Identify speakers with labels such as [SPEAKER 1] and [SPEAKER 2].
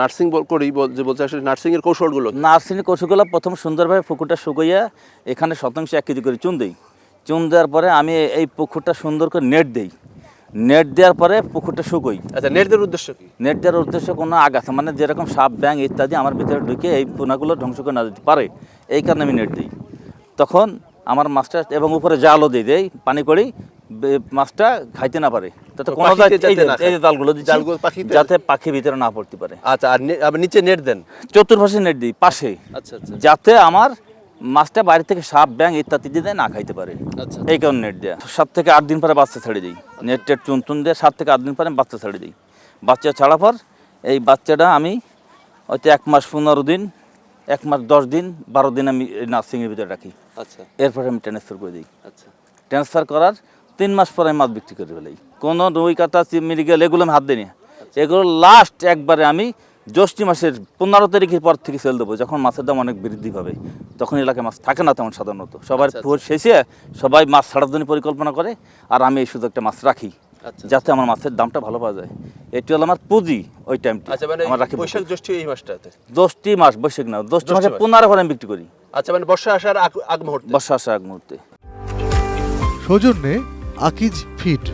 [SPEAKER 1] Nursing করি যে বলছে আসলে নার্সিং এর কৌশলগুলো
[SPEAKER 2] নার্সিং কৌশলগুলো প্রথম সুন্দরভাবে পুকুরটা শুকাইয়া এখানে শতাংশ 1 কেজি করে চুন দিই। চুন দেওয়ার পরে আমি এই পুকুরটা সুন্দর করে নেট দিই। নেট দেওয়ার পরে পুকুরটা শুকোই।
[SPEAKER 1] আচ্ছা, নেট দেওয়ার উদ্দেশ্য কি?
[SPEAKER 2] নেট দেওয়ার উদ্দেশ্য কোনো আগাছা মানে যেরকম সাপ ব্যাঙ ইত্যাদি আমার ভিতরে ঢুকে এই পোনাগুলো ধ্বংস করে না দিতে পারে, এই কারণে আমি নেট দিই। তখন আমার মাছটা এবং উপরে জালও দিই দেই পানি করি মাছটা খাইতে না পারে, যাতে কোনো এই জালগুলো দিচ্ছি যাতে পাখি ভিতরে না পড়তে পারে।
[SPEAKER 1] আচ্ছা, আর নিচে নেট দেন?
[SPEAKER 2] চতুর্পাশে নেট দিই পাশে,
[SPEAKER 1] আচ্ছা আচ্ছা,
[SPEAKER 2] যাতে আমার মাছটা বাইরে থেকে সাপ ব্যাঙ ইত্যাদি দিয়ে না খাইতে পারে, এই কারণে নেট দেওয়া। 7 থেকে 8 দিন পরে বাচ্চা ছেড়ে দিই। নেটের চুন দিয়ে 7 থেকে 8 দিন পরে বাচ্চা ছেড়ে দিই। বাচ্চা ছাড়ার পর এই বাচ্চাটা আমি হয়তো 1 মাস 15 দিন, 1 মাস 10 দিন, 12 দিন আমি নার্সিংয়ের ভিতরে রাখি।
[SPEAKER 1] আচ্ছা,
[SPEAKER 2] এরপরে আমি ট্রান্সফার করে দিই।
[SPEAKER 1] আচ্ছা,
[SPEAKER 2] ট্রান্সফার করার 3 মাস পরে আমি মাছ বিক্রি করে ফেলাই। কোনো রুই কাটা মেডিকেল এগুলো আমি হাত দিই না। এগুলো লাস্ট একবারে আমি জ্যৈষ্ঠ মাসের 15 তারিখের পর থেকে সেল দেবো, যখন মাছের দাম অনেক বৃদ্ধি পাবে। তখন এলাকায় মাছ থাকে না তেমন সাধারণত, সবার শেষে সবাই মাছ ছাড়ার জন্য পরিকল্পনা করে, আর আমি এই সুযোগটা মাছ রাখি যাতে আমার মাছের দামটা ভালো পাওয়া যায়। এটি হলো আমার পুঁজি ওই টাইমটা।
[SPEAKER 1] আচ্ছা, মানে
[SPEAKER 2] আমার রাখি
[SPEAKER 1] বৈশাখ জ্যৈষ্ঠ এই মাসটাতে?
[SPEAKER 2] জ্যৈষ্ঠ মাস, বৈশাখ না, জ্যৈষ্ঠ মাসে 15 পরে আমি বিক্রি করি।
[SPEAKER 1] আচ্ছা, মানে বর্ষা আসার আগ মুহূর্তে?
[SPEAKER 2] বর্ষা আসার আগ মুহূর্তে।
[SPEAKER 3] সৌজন্যে আকিজ ফিড।